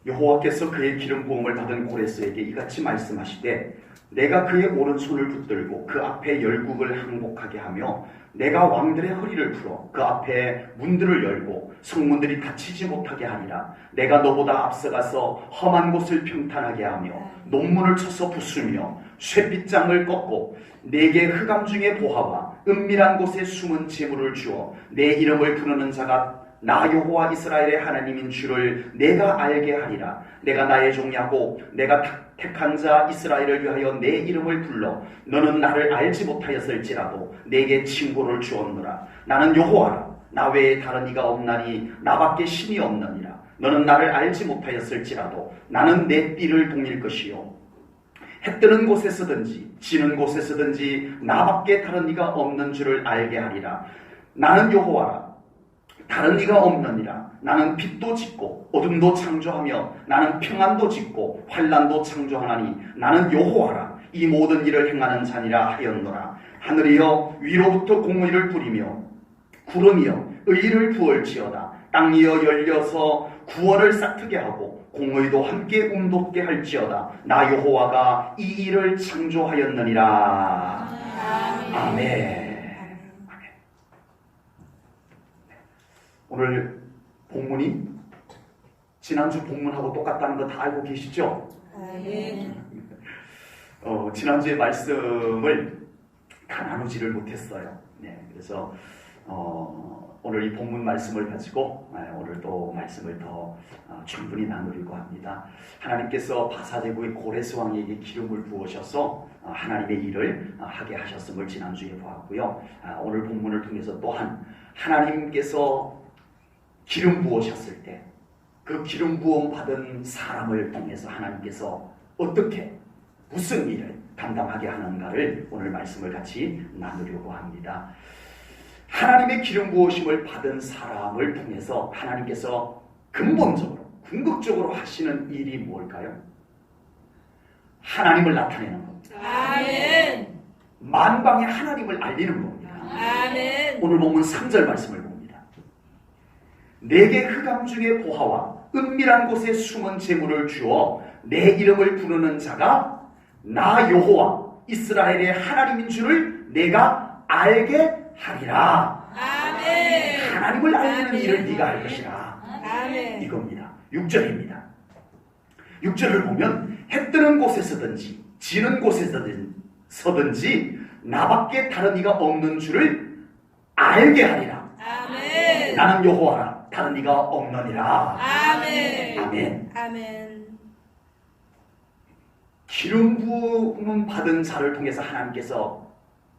여호와께서 그의 기름 부음을 받은 고레스에게 이같이 말씀하시되 내가 그의 오른손을 붙들고 그 앞에 열국을 항복하게 하며 내가 왕들의 허리를 풀어 그 앞에 문들을 열고 성문들이 닫히지 못하게 하리라. 내가 너보다 앞서가서 험한 곳을 평탄하게 하며 논문을 쳐서 부수며 쇠빗장을 꺾고 내게 흑암 중의 보화와 은밀한 곳에 숨은 재물을 주어 내 이름을 부르는 자가 나 여호와 이스라엘의 하나님인 줄을 내가 알게 하리라. 내가 나의 종 야곱 내가 택한 자 이스라엘을 위하여 내 이름을 불러 너는 나를 알지 못하였을지라도 내게 칭호를 주었노라. 나는 여호와라. 나 외에 다른 이가 없나니 나밖에 신이 없느니라. 너는 나를 알지 못하였을지라도 나는 내 띠를 동일 것이요 해 뜨는 곳에서든지 지는 곳에서든지 나밖에 다른 이가 없는 줄을 알게 하리라. 나는 여호와라. 다른 이가 없느니라. 나는 빛도 짓고 어둠도 창조하며 나는 평안도 짓고 환난도 창조하나니 나는 여호와라. 이 모든 일을 행하는 자니라 하였노라. 하늘이여 위로부터 공의를 부리며 구름이여 의를 부을지어다. 땅이여 열려서 구원을 싹트게 하고 공의도 함께 돋게 할지어다. 나 여호와가 이 일을 창조하였느니라. 아멘. 오늘 본문이 지난주 본문하고 똑같다는 거 다 알고 계시죠? 네. 지난주의 말씀을 다 나누지를 못했어요. 네, 그래서 오늘 이 본문 말씀을 가지고 오늘 또 말씀을 더 충분히 나누려고 합니다. 하나님께서 바사제국의 고레스 왕에게 기름을 부으셔서 하나님의 일을 하게 하셨음을 지난주에 보았고요. 오늘 본문을 통해서 또한 하나님께서 기름 부으셨을 때 그 기름 부음 받은 사람을 통해서 하나님께서 어떻게 무슨 일을 감당하게 하는가를 오늘 말씀을 같이 나누려고 합니다. 하나님의 기름 부으심을 받은 사람을 통해서 하나님께서 근본적으로 궁극적으로 하시는 일이 뭘까요? 하나님을 나타내는 겁니다. 아멘. 만방에 하나님을 알리는 겁니다. 아멘. 오늘 본문 3절 말씀을 봅니다. 내게 흑암 중의 보화와 은밀한 곳에 숨은 재물을 주어 내 이름을 부르는 자가 나 여호와 이스라엘의 하나님인 줄을 내가 알게 하리라. 아멘. 하나님을 알리는 아멘. 일을 네가 할 것이라. 아멘. 이겁니다. 6절입니다. 6절을 보면 해 뜨는 곳에서든지 지는 곳에서든지 나밖에 다른 이가 없는 줄을 알게 하리라. 아멘. 나는 여호와라. 다른 이가 없느니라. 아멘. 아멘. 아멘. 기름 부음 받은 자를 통해서 하나님께서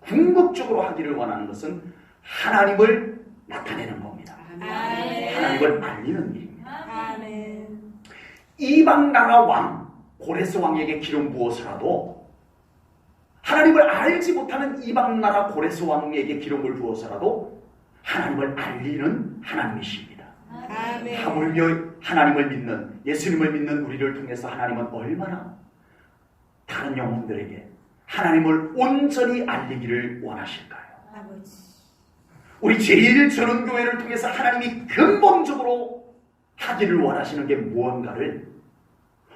궁극적으로 하기를 원하는 것은 하나님을 나타내는 겁니다. 아멘. 하나님을 알리는 일입니다. 아멘. 이방 나라 왕 고레스 왕에게 기름 부어서라도 하나님을 알지 못하는 이방 나라 고레스 왕에게 기름을 부어서라도 하나님을 알리는 하나님이십니다. 아멘. 하물며 하나님을 믿는 예수님을 믿는 우리를 통해서 하나님은 얼마나 다른 영혼들에게 하나님을 온전히 알리기를 원하실까요? 아버지. 우리 제1전원교회를 통해서 하나님이 근본적으로 하기를 원하시는 게 무언가를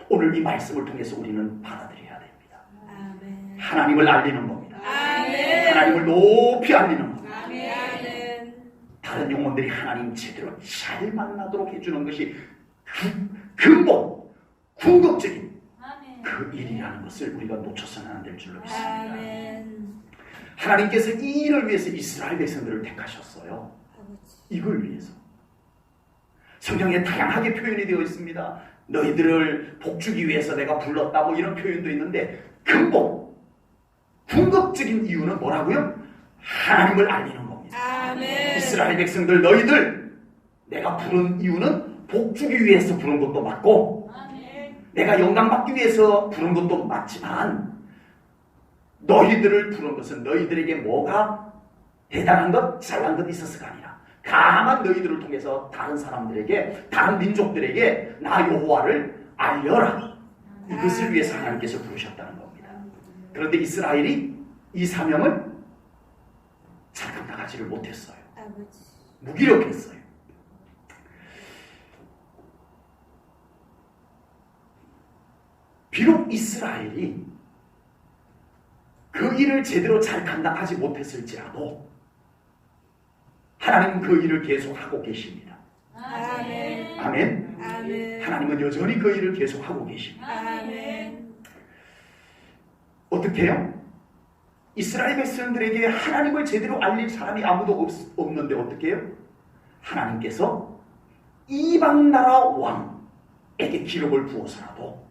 오늘 이 말씀을 통해서 우리는 받아들여야 됩니다. 아멘. 하나님을 알리는 겁니다. 아멘. 하나님을 높이 알리는 겁니다. 아멘. 다른 영혼들이 하나님 제대로 잘 만나도록 해주는 것이 근본, 궁극적인 그 일이라는 것을 우리가 놓쳐서는 안 될 줄로 믿습니다. 아멘. 하나님께서 이 일을 위해서 이스라엘 백성들을 택하셨어요. 아버지. 이걸 위해서. 성경에 다양하게 표현이 되어 있습니다. 너희들을 복주기 위해서 내가 불렀다 뭐 이런 표현도 있는데 근본, 궁극적인 이유는 뭐라고요? 하나님을 알리는 겁니다. 아멘. 이스라엘 백성들 너희들 내가 부른 이유는 복주기 위해서 부른 것도 맞고 내가 영광받기 위해서 부른 것도 맞지만 너희들을 부른 것은 너희들에게 뭐가 대단한 것, 잘난 것 있었을까 아니라 다만 너희들을 통해서 다른 사람들에게, 다른 민족들에게 나 여호와를 알려라. 이것을 위해서 하나님께서 부르셨다는 겁니다. 그런데 이스라엘이 이 사명을 잘 감당하지를 못했어요. 아버지. 무기력했어요. 비록 이스라엘이 그 일을 제대로 잘 감당하지 못했을지라도 하나님은 그 일을 계속하고 계십니다. 아멘. 아멘. 아멘. 하나님은 여전히 그 일을 계속하고 계십니다. 아멘. 어떻게 해요? 이스라엘 백성들에게 하나님을 제대로 알릴 사람이 아무도 없는데 어떻게 해요? 하나님께서 이방 나라 왕에게 기록을 부어서라도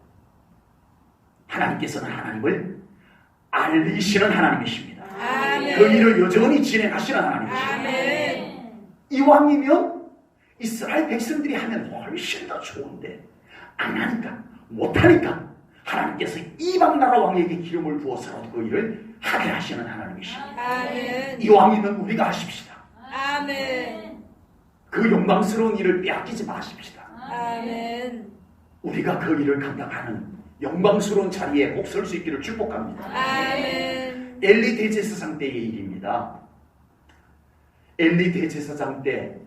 하나님께서는 하나님을 알리시는 하나님이십니다. 아멘. 그 일을 여전히 진행하시는 하나님이십니다. 아멘. 이 왕이면 이스라엘 백성들이 하면 훨씬 더 좋은데 안 하니까 못하니까 하나님께서 이방 나라 왕에게 기름을 부어서라도 그 일을 하게 하시는 하나님이십니다. 아멘. 이 왕이면 우리가 하십시다. 아멘. 그 영광스러운 일을 빼앗기지 마십시다. 아멘. 우리가 그 일을 감당하는 영광스러운 자리에 꼭 설 수 있기를 축복합니다. 아멘. 엘리 대제사장 때의 일입니다. 엘리 대제사장 때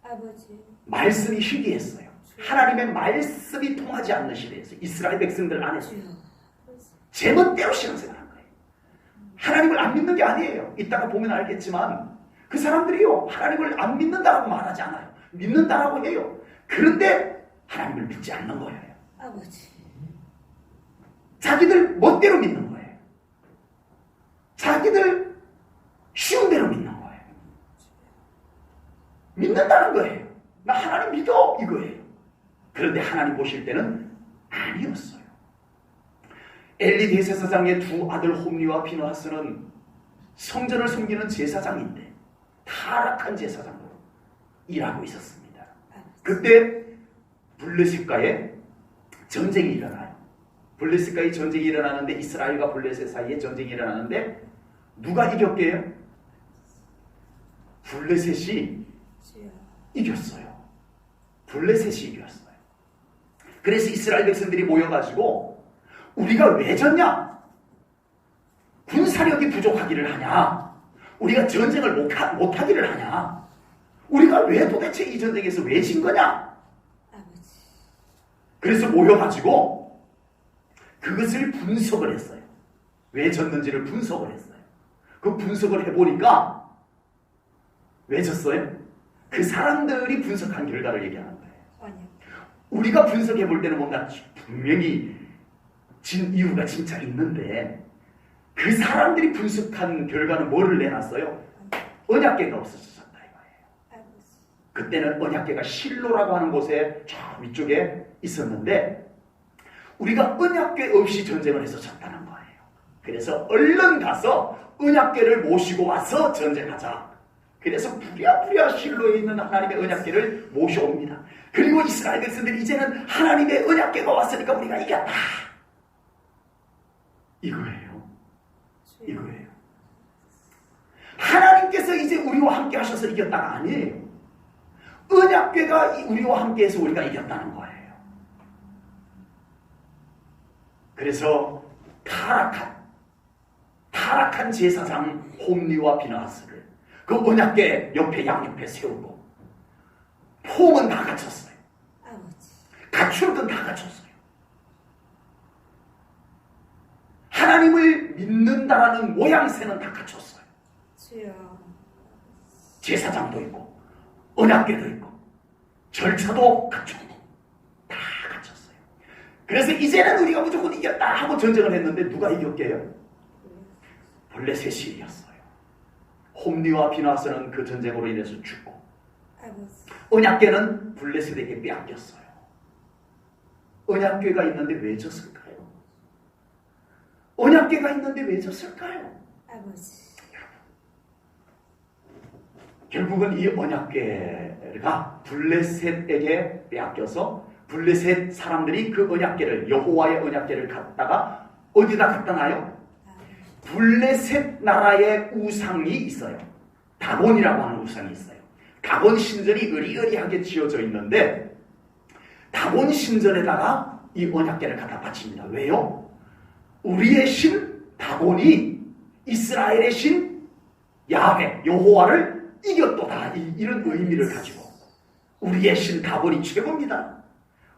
아버지. 말씀이 희귀했어요. 하나님의 말씀이 통하지 않는 시대에서 이스라엘 백성들 안에서 주여. 제멋대로 신앙생활한 거예요. 하나님을 안 믿는 게 아니에요. 이따가 보면 알겠지만 그 사람들이요 하나님을 안 믿는다라고 말하지 않아요. 믿는다라고 해요. 그런데 하나님을 믿지 않는 거예요. 아버지. 자기들 멋대로 믿는 거예요. 자기들 쉬운 대로 믿는 거예요. 믿는다는 거예요. 나 하나님 믿어 이거예요. 그런데 하나님 보실 때는 아니었어요. 엘리 대제사장의 두 아들 홈리와 비느하스는 성전을 섬기는 제사장인데 타락한 제사장으로 일하고 있었습니다. 그때 블레셋과의 전쟁이 일어나요. 블레셋과의 전쟁이 일어나는데 이스라엘과 블레셋 사이에 전쟁이 일어나는데 누가 이겼게요? 블레셋이 주여. 이겼어요. 블레셋이 이겼어요. 그래서 이스라엘 백성들이 모여가지고 우리가 왜 졌냐? 군사력이 부족하기를 하냐? 우리가 전쟁을 못하기를 하냐? 우리가 왜 도대체 이 전쟁에서 왜 진 거냐? 아버지. 그래서 모여가지고 그것을 분석을 했어요. 왜 졌는지를 분석을 했어요. 그 분석을 해보니까 왜 졌어요? 그 사람들이 분석한 결과를 얘기하는 거예요. 아니요. 우리가 분석해 볼 때는 뭔가 분명히 진 이유가 진짜 있는데 그 사람들이 분석한 결과는 뭐를 내놨어요? 언약궤가 없어졌다 이거예요. 아버지. 그때는 언약궤가 실로라고 하는 곳에 저 위쪽에 있었는데 우리가 언약궤 없이 전쟁을 해서 졌다는 거예요. 그래서 얼른 가서 언약궤를 모시고 와서 전쟁하자. 그래서 부랴부랴 실로에 있는 하나님의 언약궤를 모셔옵니다. 그리고 이스라엘 백성들이 이제는 하나님의 언약궤가 왔으니까 우리가 이겼다. 이거예요. 이거예요. 하나님께서 이제 우리와 함께 하셔서 이겼다가 아니에요. 언약궤가 우리와 함께 해서 우리가 이겼다는 거예요. 그래서 타락한 제사장 홈리와 비느하스를 그 언약궤 옆에 양옆에 세우고 폼은 다 갖췄어요. 아버지. 갖출 건 다 갖췄어요. 하나님을 믿는다라는 모양새는 다 갖췄어요. 주여. 제사장도 있고 언약궤도 있고 절차도 갖췄고 다 갖췄어요. 그래서 이제는 우리가 무조건 이겼다 하고 전쟁을 했는데 누가 이겼게요? 블레셋이 이겼어요. 홈리와 비느하스는 그 전쟁으로 인해서 죽고 아버지. 언약궤는 블레셋에게 빼앗겼어요. 언약궤가 있는데 왜 졌을까요? 언약궤가 있는데 왜 졌을까요? 아버지. 결국은 이 언약궤가 블레셋에게 빼앗겨서 블레셋 사람들이 그 언약궤를 여호와의 언약궤를 갖다가 어디다 갖다 놔요? 블레셋 나라의 우상이 있어요. 다곤이라고 하는 우상이 있어요. 다곤 신전이 으리으리하게 지어져 있는데 다곤 신전에다가 이 언약궤를 갖다 바칩니다. 왜요? 우리의 신 다곤이 이스라엘의 신 야훼 여호와를 이겼도다. 이런 의미를 가지고 우리의 신 다곤이 최고입니다.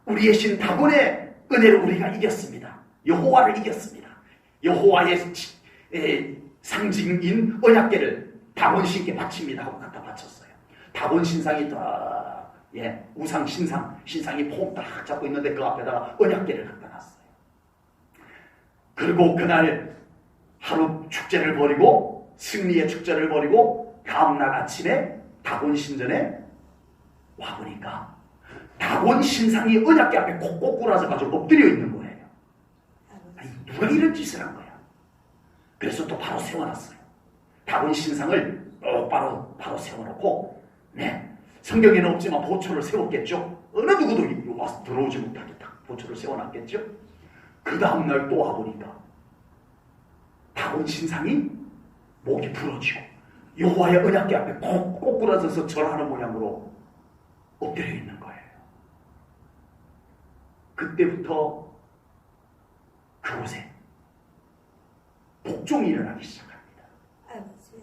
우리의 신 다곤의 은혜로 우리가 이겼습니다. 여호와를 이겼습니다. 여호와의 상징인 언약궤를 다본 신께 바칩니다 하고 갖다 바쳤어요. 다본 신상이 딱 우상 신상이 폼 딱 잡고 있는데 그 앞에다가 언약궤를 갖다 놨어요. 그리고 그날 하루 축제를 벌이고 승리의 축제를 벌이고 다음날 아침에 다본 신전에 와보니까 다본 신상이 언약궤 앞에 콕콕 꿇어져가지고 엎드려 있는 거예요. 아니, 누가 이런 짓을 한 거야? 그래서 또 바로 세워놨어요. 다본 신상을 바로 세워놓고 성경에는 없지만 보초를 세웠겠죠. 어느 누구도 와서 들어오지 못하게 딱 보초를 세워놨겠죠. 그 다음날 또 와보니까 다본 신상이 목이 부러지고 여호와의 언약궤 앞에 콕콕 꿇어져서 절하는 모양으로 엎드려 있는 거예요. 그때부터 그곳에 복종이 일어나기 시작합니다. 아버지.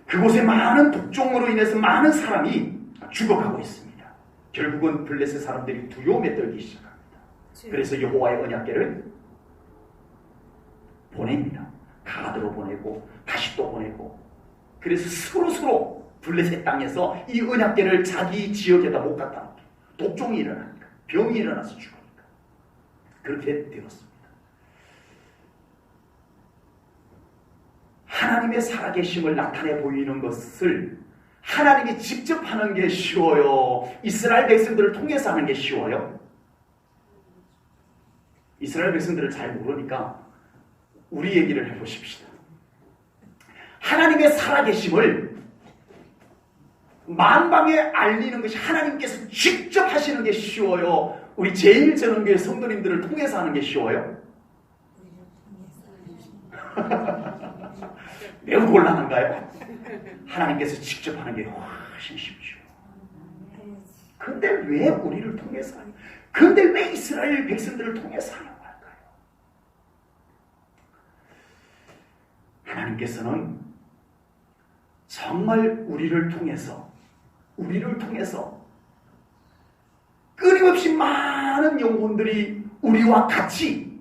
그곳에 많은 복종으로 인해서 많은 사람이 죽어가고 있습니다. 결국은 블레셋 사람들이 두려움에 떨기 시작합니다. 그래서 여호와의 언약궤를 보냅니다. 가드로 보내고 다시 또 보내고, 그래서 서로 블레셋 땅에서 이 언약궤를 자기 지역에다 못 갖다 놓게, 독종이 일어나니까, 병이 일어나서 죽으니까 그렇게 되었습니다. 하나님의 살아계심을 나타내 보이는 것을 하나님이 직접 하는 게 쉬워요? 이스라엘 백성들을 통해서 하는 게 쉬워요? 이스라엘 백성들을 잘 모르니까 우리 얘기를 해보십시다. 하나님의 살아계심을 만방에 알리는 것이 하나님께서 직접 하시는 게 쉬워요? 우리 제1전원교회 성도님들을 통해서 하는 게 쉬워요? 매우 곤란한가요? 하나님께서 직접 하는 게 훨씬 쉽죠. 근데 왜 우리를 통해서 하냐? 근데 왜 이스라엘 백성들을 통해서 하냐고 할까요? 하나님께서는 정말 우리를 통해서 끊임없이 많은 영혼들이 우리와 같이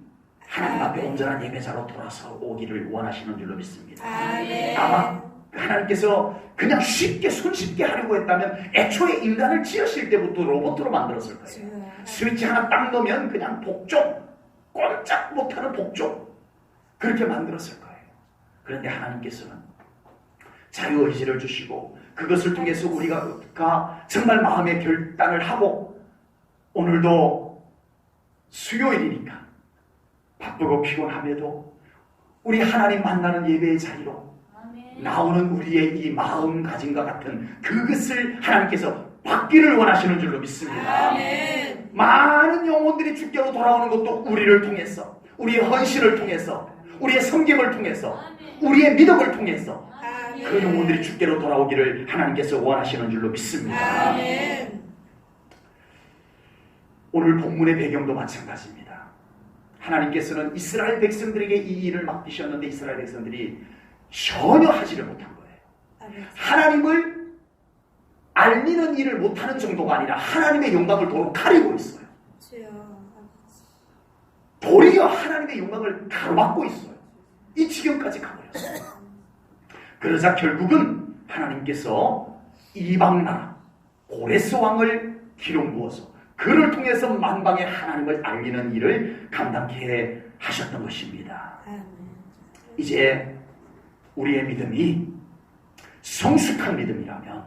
하나님 앞에 온전한 예배자로 돌아서 오기를 원하시는 줄로 믿습니다. 아마 하나님께서 그냥 손쉽게 하려고 했다면 애초에 인간을 지으실 때부터 로봇으로 만들었을 거예요. 스위치 하나 딱 넣으면 그냥 복종, 꼼짝 못하는 복종, 그렇게 만들었을 거예요. 그런데 하나님께서는 자유의지를 주시고 그것을 통해서 우리가 정말 마음의 결단을 하고, 오늘도 수요일이니까 바쁘고 피곤함에도 우리 하나님 만나는 예배의 자리로 나오는 우리의 이 마음가짐과 같은 그것을 하나님께서 받기를 원하시는 줄로 믿습니다. 많은 영혼들이 주께로 돌아오는 것도 우리를 통해서, 우리의 헌신을 통해서, 우리의 섬김을 통해서, 우리의 믿음을 통해서 그 영혼들이 주께로 돌아오기를 하나님께서 원하시는 줄로 믿습니다. 오늘 본문의 배경도 마찬가지입니다. 하나님께서는 이스라엘 백성들에게 이 일을 맡기셨는데 이스라엘 백성들이 전혀 하지를 못한 거예요. 하나님을 알리는 일을 못하는 정도가 아니라 하나님의 영광을 도로 가리고 있어요. 도리어 하나님의 영광을 가로막고 있어요. 이 지경까지 가버렸어요. 그러자 결국은 하나님께서 이방나라 고레스 왕을 기름 부어서 그를 통해서 만방에 하나님을 알리는 일을 감당케 하셨던 것입니다. 이제 우리의 믿음이 성숙한 믿음이라면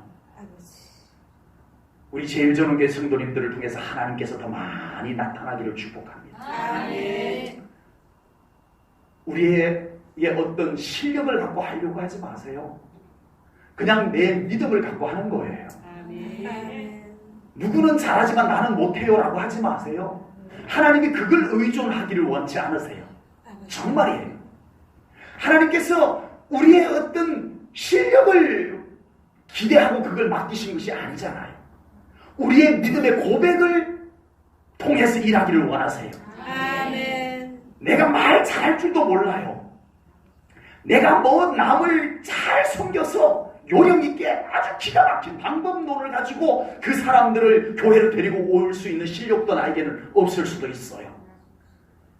우리 제1전원교회 성도님들을 통해서 하나님께서 더 많이 나타나기를 축복합니다. 우리의 어떤 실력을 갖고 하려고 하지 마세요. 그냥 내 믿음을 갖고 하는 거예요. 누구는 잘하지만 나는 못해요 라고 하지 마세요. 하나님이 그걸 의존하기를 원치 않으세요. 정말이에요. 하나님께서 우리의 어떤 실력을 기대하고 그걸 맡기신 것이 아니잖아요. 우리의 믿음의 고백을 통해서 일하기를 원하세요. 내가 말 잘할 줄도 몰라요. 내가 남을 잘 섬겨서 요령 있게 아주 기가 막힌 방법론을 가지고 그 사람들을 교회로 데리고 올 수 있는 실력도 나에게는 없을 수도 있어요.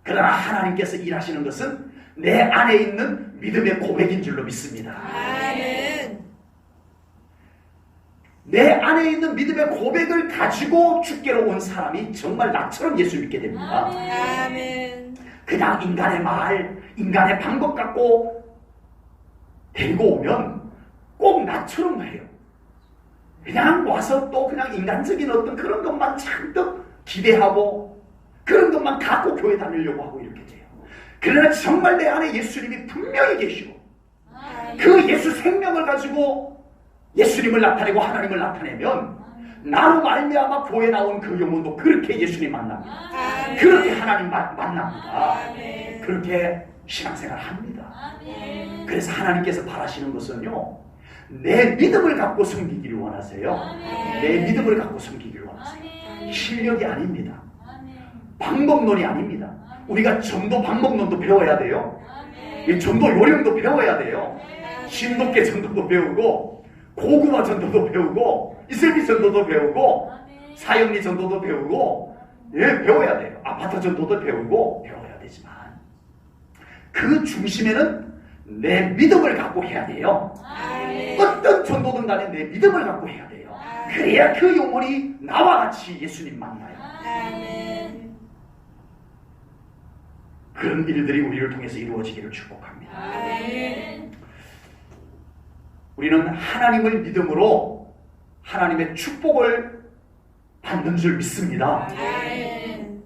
그러나 하나님께서 일하시는 것은 내 안에 있는 믿음의 고백인 줄로 믿습니다. 아멘. 내 안에 있는 믿음의 고백을 가지고 주께로 온 사람이 정말 나처럼 예수 믿게 됩니다. 아멘. 그냥 인간의 말, 인간의 방법 갖고 데리고 오면 꼭 나처럼 해요. 그냥 와서 또 그냥 인간적인 어떤 그런 것만 잔뜩 기대하고 그런 것만 갖고 교회 다니려고 하고 이렇게 돼요. 그러나 정말 내 안에 예수님이 분명히 계시고 그 예수 생명을 가지고 예수님을 나타내고 하나님을 나타내면 나로 말미암아 교회 나온 그 영혼도 그렇게 예수님 만납니다. 아멘. 그렇게 하나님 만납니다. 아멘. 그렇게 신앙생활 합니다. 아멘. 그래서 하나님께서 바라시는 것은요, 내 믿음을 갖고 섬기기를 원하세요. 내 믿음을 갖고 섬기기를 원하세요. 실력이 아닙니다. 방법론이 아닙니다. 우리가 전도 방법론도 배워야 돼요. 이 전도 요령도 배워야 돼요. 신독계 전도도 배우고 고구마 전도도 배우고 이슬비 전도도 배우고 사형리 전도도 배우고 배워야 돼요. 아파트 전도도 배우고 배워야 되지만 그 중심에는 내 믿음을 갖고 해야 돼요. 어떤 전도든 간에 내 믿음을 갖고 해야 돼요. 그래야 그 영혼이 나와 같이 예수님 만나요. 아멘. 그런 일들이 우리를 통해서 이루어지기를 축복합니다. 아멘. 우리는 하나님을 믿음으로 하나님의 축복을 받는 줄 믿습니다. 아멘.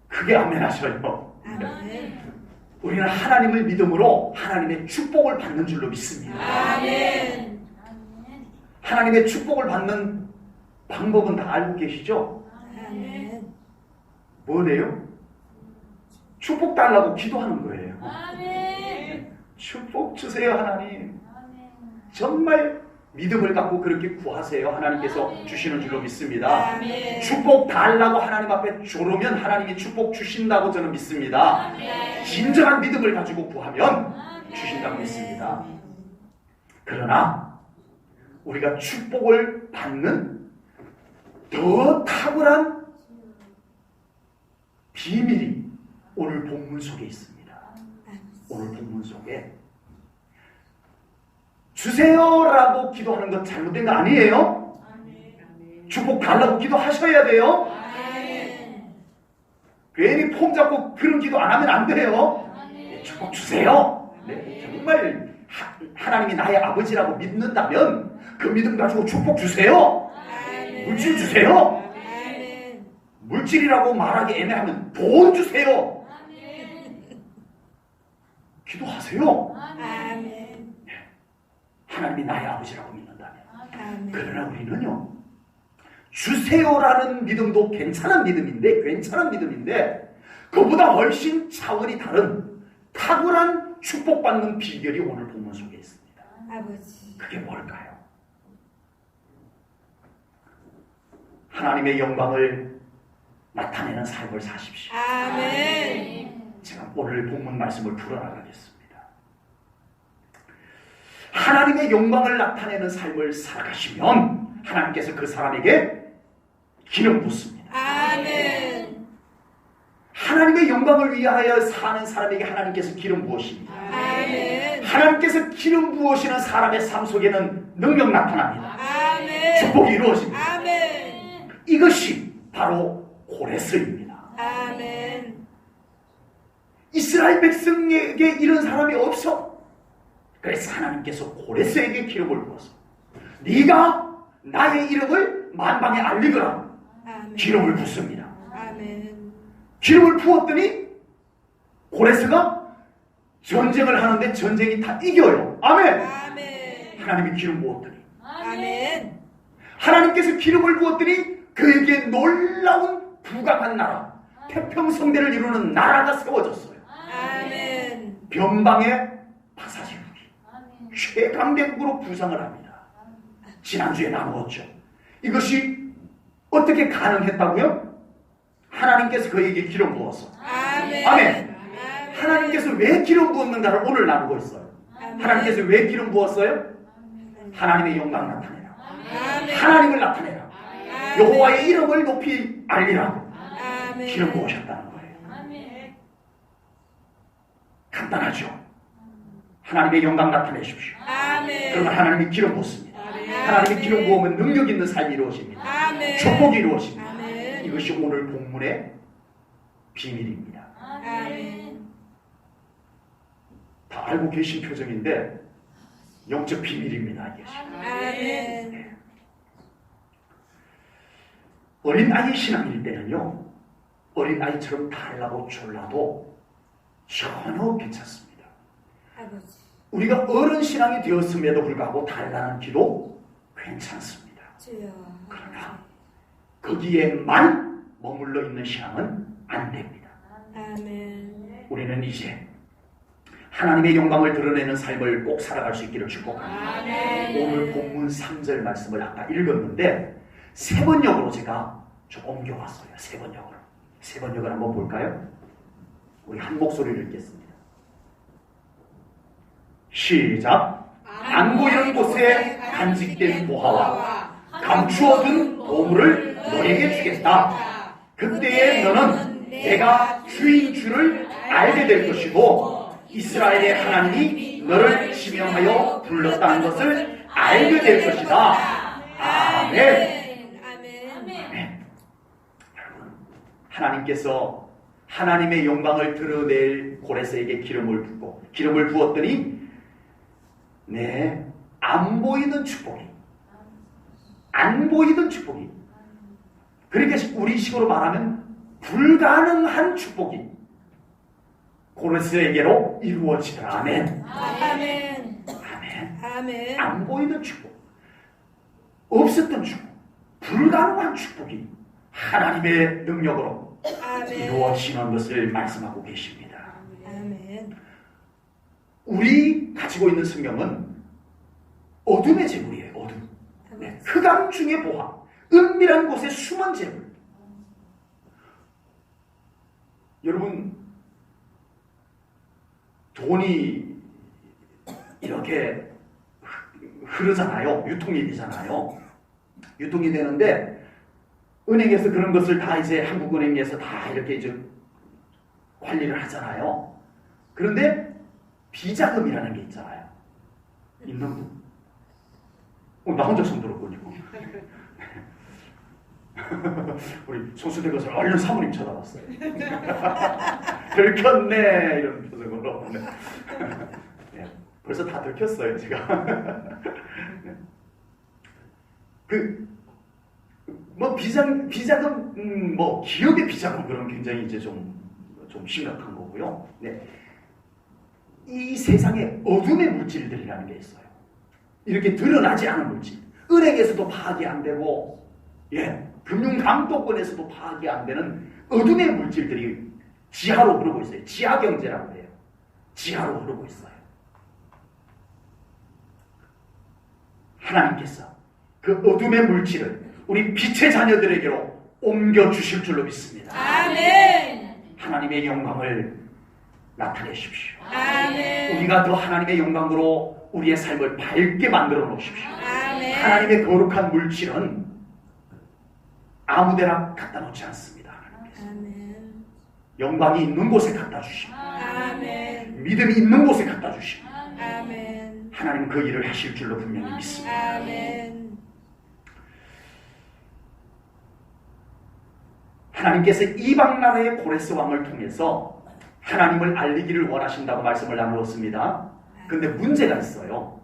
크게 아멘 하셔요. 아멘. 우리는 하나님을 믿음으로 하나님의 축복을 받는 줄로 믿습니다. 아멘. 하나님의 축복을 받는 방법은 다 알고 계시죠? 아멘. 뭐래요? 축복 달라고 기도하는 거예요. 아멘. 축복 주세요, 하나님. 정말 믿음을 갖고 그렇게 구하세요. 하나님께서 주시는 줄로 믿습니다. 아멘. 축복 달라고 하나님 앞에 조르면 하나님이 축복 주신다고 저는 믿습니다. 진정한 믿음을 가지고 구하면 주신다고 믿습니다. 그러나 우리가 축복을 받는 더 탁월한 비밀이 오늘 본문 속에 있습니다. 오늘 본문 속에 주세요라고 기도하는 건 잘못된 거 아니에요? 축복 달라고 기도하셔야 돼요. 괜히 폼 잡고 그런 기도 안 하면 안 돼요. 네, 축복 주세요. 네, 정말 하나님이 나의 아버지라고 믿는다면 그 믿음 가지고 축복 주세요. 물질 주세요. 물질이라고 말하기 애매하면 돈 주세요. 기도하세요. 아멘. 하나님이 나의 아버지라고 믿는다면. 아멘. 그러나 우리는요, 주세요라는 믿음도 괜찮은 믿음인데 그보다 훨씬 차원이 다른 탁월한 축복받는 비결이 오늘 본문 속에 있습니다. 아버지. 그게 뭘까요? 하나님의 영광을 나타내는 삶을 사십시오. 아멘. 제가 오늘 본문 말씀을 풀어나가겠습니다. 하나님의 영광을 나타내는 삶을 살아가시면 하나님께서 그 사람에게 기름 붓습니다. 아멘. 하나님의 영광을 위하여 사는 사람에게 하나님께서 기름 부으십니다. 아멘. 하나님께서 기름 부으시는 사람의 삶 속에는 능력 나타납니다. 아멘. 축복이 이루어집니다. 아멘. 이것이 바로 고레스입니다. 아멘. 이스라엘 백성에게 이런 사람이 없어. 그래서 하나님께서 고레스에게 기름을 부어서 네가 나의 이름을 만방에 알리거라. 아멘. 기름을 붓습니다. 아멘. 기름을 부었더니 고레스가 전쟁을 하는데 전쟁이 다 이겨요. 아멘. 아멘. 하나님이 기름 부었더니 아멘. 하나님께서 기름을 부었더니 그에게 놀라운 부강한 나라, 태평성대를 이루는 나라가 세워졌어요. 아멘. 변방의 파사제국이 최강대국으로 부상을 합니다. 지난주에 나누었죠. 이것이 어떻게 가능했다고요? 하나님께서 그에게 기름 부어서. 아멘. 아멘. 하나님께서 왜 기름 부었는가를 오늘 나누고 있어요. 아멘. 하나님께서 왜 기름 부었어요? 하나님의 영광 나타내라. 아멘. 하나님을 나타내라. 여호와의 이름을 높이 알리라고 아멘. 기름 부으셨다는 거예요. 아멘. 간단하죠. 하나님의 영광 나타내십시오. 아멘. 그러면 하나님이 기름 부었습니다. 아멘. 하나님이 기름 부으면 능력 있는 삶이 이루어집니다. 아멘. 축복이 이루어집니다. 아멘. 이것이 오늘 본문의 비밀입니다. 아멘. 다 알고 계신 표정인데 영적 비밀입니다. 이것이. 아멘. 어린아이 신앙일 때는요, 어린아이처럼 달라고 졸라도 전혀 괜찮습니다. 아버지. 우리가 어른 신앙이 되었음에도 불구하고 달라는 기도 괜찮습니다. 주여. 그러나 거기에만 머물러 있는 신앙은 안 됩니다. 아멘. 우리는 이제 하나님의 영광을 드러내는 삶을 꼭 살아갈 수 있기를 축복합니다. 아멘. 오늘 본문 3절 말씀을 아까 읽었는데 세 번역으로 제가 좀 옮겨왔어요. 세 번역으로. 세 번역을 한번 볼까요? 우리 한 목소리를 읽겠습니다. 시작. 안 보이는 곳에 간직된 보화와 감추어둔 보물을 너에게 주겠다. 그때에 너는 내가 주인 줄을 알게 될 것이고 이스라엘의 하나님이 너를 지명하여 불렀다는 것을 알게 될 것이다. 아멘. 아멘. 여러분, 하나님께서 하나님의 영광을 드러낼 고레스에게 기름을 부었더니 안 보이던 축복이 그러니까 우리 식으로 말하면 불가능한 축복이 고레스에게로 이루어지더라. 아멘. 아멘. 아멘. 아멘. 안 보이던 축복, 없었던 축복, 불가능한 축복이 하나님의 능력으로 아멘. 이루어지는 것을 말씀하고 계십니다. 아멘. 우리 가지고 있는 성경은 어둠의 재물이에요. 어둠. 네. 흑암 중의 보화, 은밀한 곳의 숨은 재물. 여러분, 돈이 이렇게 흐르잖아요. 유통이 되잖아요. 유통이 되는데 은행에서 그런 것을 다 이제 한국은행에서 다 이렇게 이제 관리를 하잖아요. 그런데 비자금이라는 게 있잖아요. 있는 분? 나 혼자 손 들었군요. 우리 소수된 것을 얼른 사모님 쳐다봤어요. 들켰네 이런 표정으로. 네, 벌써 다 들켰어요 제가. 네. 비자금 기업의 비자금 그런 굉장히 이제 좀 심각한 거고요. 네. 이 세상에 어둠의 물질들이라는 게 있어요. 이렇게 드러나지 않은 물질. 은행에서도 파악이 안 되고, 금융감독원에서도 파악이 안 되는 어둠의 물질들이 지하로 흐르고 있어요. 지하 경제라고 해요. 지하로 흐르고 있어요. 하나님께서 그 어둠의 물질을 우리 빛의 자녀들에게로 옮겨주실 줄로 믿습니다. 아멘. 하나님의 영광을 나타내십시오. 아멘. 우리가 더 하나님의 영광으로 우리의 삶을 밝게 만들어 놓으십시오. 아멘. 하나님의 거룩한 물질은 아무데나 갖다 놓지 않습니다. 하나님께서. 아멘. 영광이 있는 곳에 갖다 주시고 아멘. 믿음이 있는 곳에 갖다 주시고 아멘. 하나님 그 일을 하실 줄로 분명히 믿습니다. 아멘. 하나님께서 이방 나라의 고레스 왕을 통해서 하나님을 알리기를 원하신다고 말씀을 나누었습니다. 근데 문제가 있어요.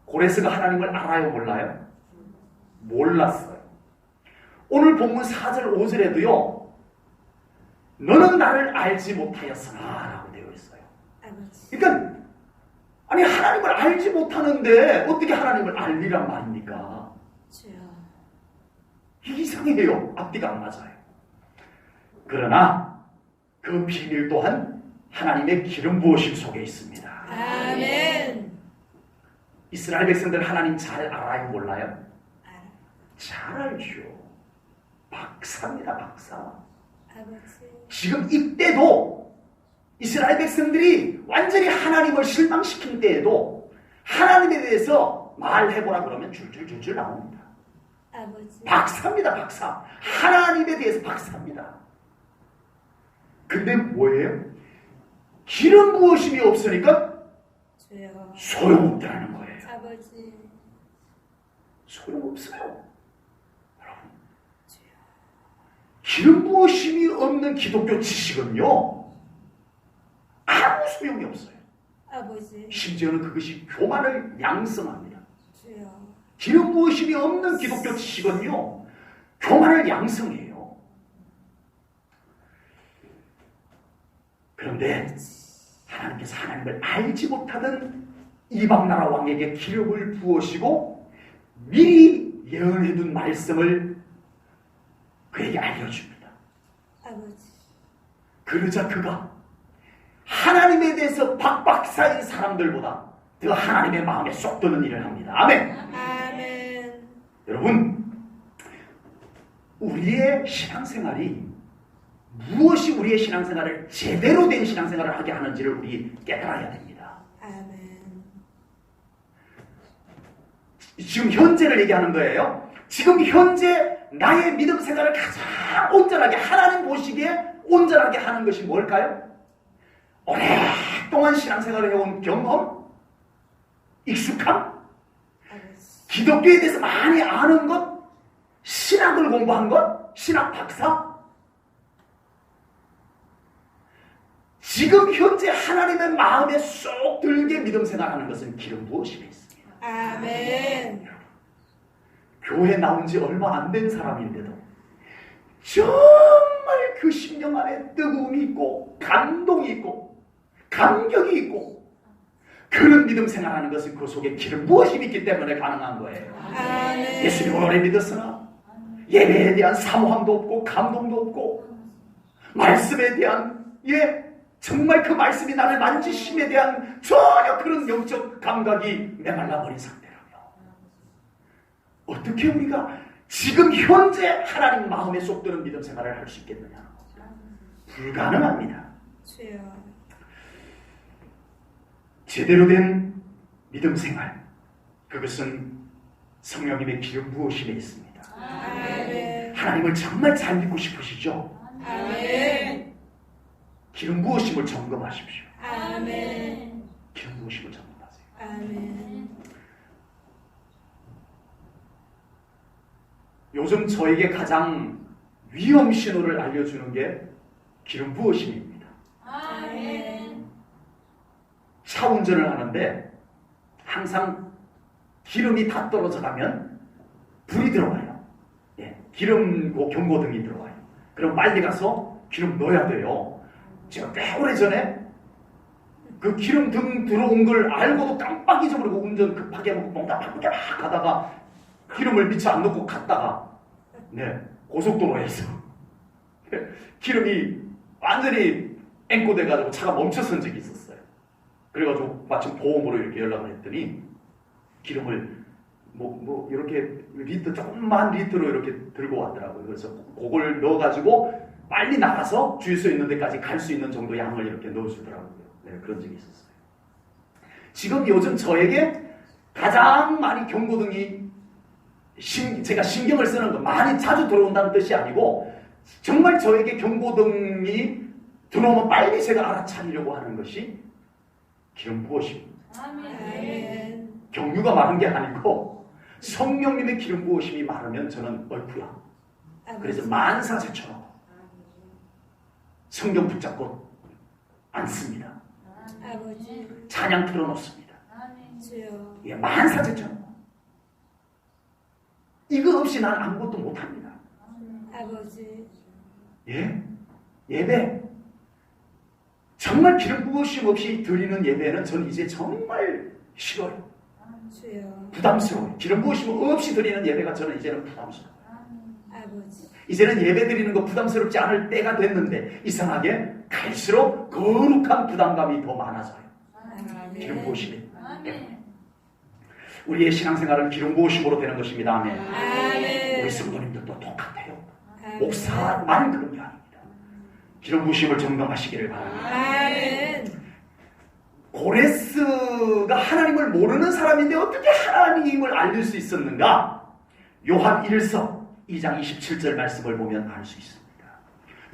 고레스가 하나님을 알아요, 몰라요? 몰랐어요. 오늘 본문 4절, 5절에도요. 너는 나를 알지 못하였으나 라고 되어 있어요. 그러니까 아니 하나님을 알지 못하는데 어떻게 하나님을 알리란 말입니까? 이상해요. 앞뒤가 안 맞아요. 그러나 그 비밀 또한 하나님의 기름 부으심 속에 있습니다. 아멘. 이스라엘 백성들 하나님 잘 알아요? 몰라요? 잘 알죠. 박사입니다. 박사. 지금 이때도 이스라엘 백성들이 완전히 하나님을 실망시킨 때에도 하나님에 대해서 말해보라 그러면 줄줄줄줄 나옵니다. 아버지. 박사입니다. 박사. 하나님에 대해서 박사입니다. 근데 뭐예요? 기름 부으심이 없으니까 주여. 소용없다는 거예요. 아버지. 소용없어요. 여러분, 기름 부으심이 없는 기독교 지식은요, 아무 소용이 없어요. 아버지. 심지어는 그것이 교만을 양성합니다. 주여. 기름 부으심이 없는 기독교 지식은요, 교만을 양성해요. 그런데 하나님께서 하나님을 알지 못하던 이방나라 왕에게 기름을 부으시고 미리 예언해둔 말씀을 그에게 알려줍니다. 아버지. 그러자 그가 하나님에 대해서 박박사인 사람들보다 더 하나님의 마음에 쏙 드는 일을 합니다. 아멘. 아멘. 여러분, 우리의 신앙생활이 무엇이 우리의 신앙생활을 제대로 된 신앙생활을 하게 하는지를 우리 깨달아야 됩니다. 아멘. 지금 현재를 얘기하는 거예요. 지금 현재 나의 믿음 생활을 가장 온전하게, 하나님 보시기에 온전하게 하는 것이 뭘까요? 오랫동안 신앙생활을 해온 경험, 익숙함, 아버지. 기독교에 대해서 많이 아는 것, 신학을 공부한 것, 신학 박사. 지금 현재 하나님의 마음에 쏙 들게 믿음 생활하는 것은 기름 부으심에 있습니다. 아멘. 교회 나온 지 얼마 안 된 사람인데도 정말 그 심령 안에 뜨거움이 있고 감동이 있고 감격이 있고 그런 믿음 생활하는 것은 그 속에 기름 부으심이 있기 때문에 가능한 거예요. 아멘. 예수님을 오래 믿었으나 예배에 대한 사모함도 없고 감동도 없고 말씀에 대한 정말 그 말씀이 나를 만지심에 대한 전혀 그런 영적 감각이 메말라버린 상태라며 어떻게 우리가 지금 현재 하나님 마음에 쏙 드는 믿음 생활을 할 수 있겠느냐? 불가능합니다. 주여. 제대로 된 믿음 생활, 그것은 성령님의 기름 부으심에 있습니다. 아멘. 하나님을 정말 잘 믿고 싶으시죠? 아멘. 기름 부으심을 점검하십시오. 아멘. 기름 부으심을 점검하세요. 아멘. 요즘 저에게 가장 위험 신호를 알려주는 게 기름 부으심입니다. 아멘. 차 운전을 하는데 항상 기름이 다 떨어져 가면 불이 들어와요. 기름 경고등이 들어와요. 그럼 빨리 가서 기름 넣어야 돼요. 제가 꽤 오래전에 그 기름등 들어온 걸 알고도 깜빡 잊어버리고 운전 급하게 하고 뭔가 바쁘게 막 가다가 기름을 미처 안 넣고 갔다가 고속도로에서 기름이 완전히 앵꼬돼가지고 차가 멈춰선 적이 있었어요. 그래가지고 마침 보험으로 이렇게 연락을 했더니 기름을 이렇게 조금만 리터로 이렇게 들고 왔더라고요. 그래서 그걸 넣어가지고 빨리 나가서 주유소 있는 데까지 갈 수 있는 정도 양을 이렇게 넣어주더라고요. 그런 적이 있었어요. 지금 요즘 저에게 가장 많이 경고등이 제가 신경을 쓰는 거 많이 자주 들어온다는 뜻이 아니고 정말 저에게 경고등이 들어오면 빨리 제가 알아차리려고 하는 것이 기름 부으심입니다. 아멘. 경유가 많은 게 아니고 성령님의 기름 부으심이 많으면 저는 어이쿠야. 그래서 만사제처럼 성경 붙잡고 앉습니다. 아버지. 찬양 틀어놓습니다. 주여. 만사제처럼. 이거 없이 난 아무것도 못합니다. 아버지. 예배. 정말 기름 부으심 없이 드리는 예배는 저는 이제 정말 싫어요. 주여. 부담스러워요. 기름 부으심 없이 드리는 예배가 저는 이제는 부담스러워요. 아버지. 이제는 예배 드리는 거 부담스럽지 않을 때가 됐는데 이상하게 갈수록 거룩한 부담감이 더 많아져요. 기름 부으심이. 우리의 신앙생활은 기름 부으심으로 되는 것입니다. 아멘. 아멘. 우리 성도님들도 똑같아요. 아멘. 목사만 그런 게 아닙니다. 기름 부으심을 점검하시기를 바랍니다. 아멘. 고레스가 하나님을 모르는 사람인데 어떻게 하나님을 알릴 수 있었는가? 요한 1서 2장 27절 말씀을 보면 알 수 있습니다.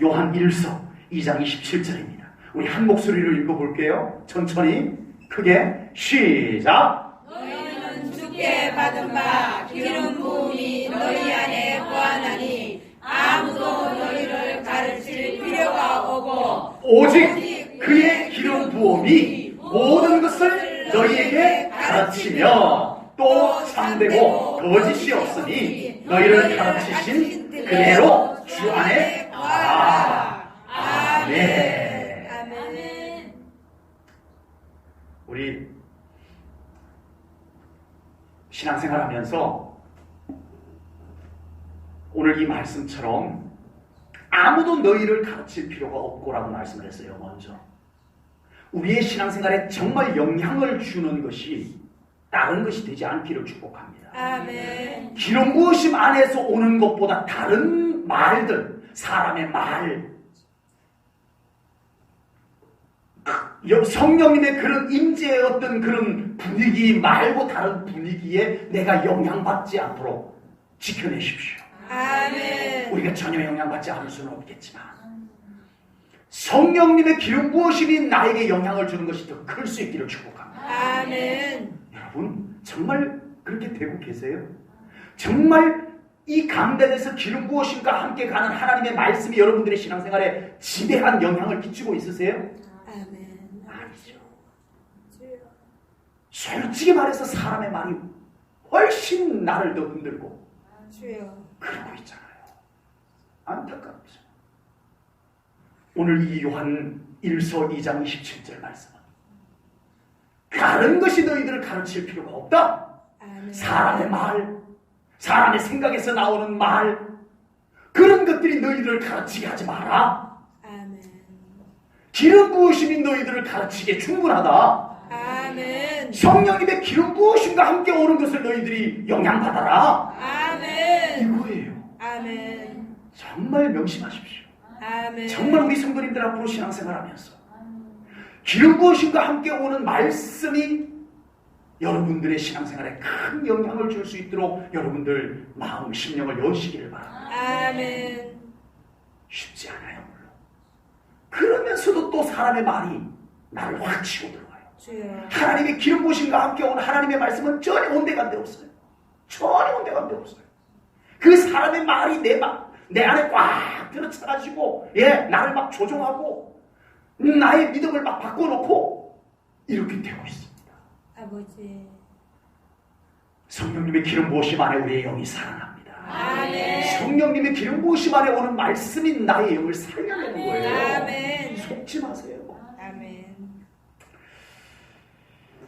요한 1서 2장 27절입니다. 우리 한 목소리로 읽어볼게요. 천천히 크게 시작. 너희는 주께 받은 바 기름 부음이 너희 안에 거하나니 아무도 너희를 가르칠 필요가 없고 오직 그의 기름 부음이 모든 것을 너희에게 가르치며 또 참되고 거짓이 없으니 너희를 가르치신 그대로 주 안에 거하라. 아멘. 아멘. 우리 신앙생활하면서 오늘 이 말씀처럼 아무도 너희를 가르칠 필요가 없고라고 말씀을 했어요. 먼저 우리의 신앙생활에 정말 영향을 주는 것이 다른 것이 되지 않기를 축복합니다. 아멘. 기름 부으심 안에서 오는 것보다 다른 말들, 사람의 말, 성령님의 그런 임재의 어떤 그런 분위기 말고 다른 분위기에 내가 영향받지 않도록 지켜내십시오. 아멘. 우리가 전혀 영향받지 않을 수는 없겠지만 성령님의 기름 부으심이 나에게 영향을 주는 것이 더 클 수 있기를 축복합니다. 아멘. 여러분 정말 그렇게 되고 계세요? 정말 이 강단에서 기름 부으심과 함께 가는 하나님의 말씀이 여러분들의 신앙생활에 지대한 영향을 끼치고 있으세요? 아멘. 아니죠. 주여. 솔직히 말해서 사람의 말이 훨씬 나를 더 흔들고 주여. 그러고 있잖아요. 안타깝죠. 오늘 이 요한 1서 2장 27절 말씀은 다른 것이 너희들을 가르칠 필요가 없다. 아멘. 사람의 말, 사람의 생각에서 나오는 말, 그런 것들이 너희들을 가르치게 하지 마라. 아멘. 기름 부으심이 너희들을 가르치기에 충분하다. 아멘. 성령님의 기름 부으심과 함께 오는 것을 너희들이 영향받아라. 아멘. 이거예요. 아멘. 정말 명심하십시오. 아멘. 정말 우리 성도님들 앞으로 신앙생활하면서 기름 부으심과 함께 오는 말씀이 여러분들의 신앙생활에 큰 영향을 줄 수 있도록 여러분들 마음, 심령을 여시기를 바랍니다. 아멘. 쉽지 않아요, 물론. 그러면서도 또 사람의 말이 나를 확 치고 들어와요. 주여. 하나님의 기름 부으심과 함께 오는 하나님의 말씀은 전혀 온데간데 없어요. 전혀 온데간데 없어요. 그 사람의 말이 내 안에 꽉 들어차가지고 나를 막 조종하고 나의 믿음을 막 바꿔놓고 이렇게 되고 있습니다. 아버지. 성령님의 기름 부으심 안에 우리의 영이 살아납니다. 아멘. 성령님의 기름 부으심 안에 오는 말씀이 나의 영을 살려내는 거예요. 아멘. 속지 마세요. 아멘.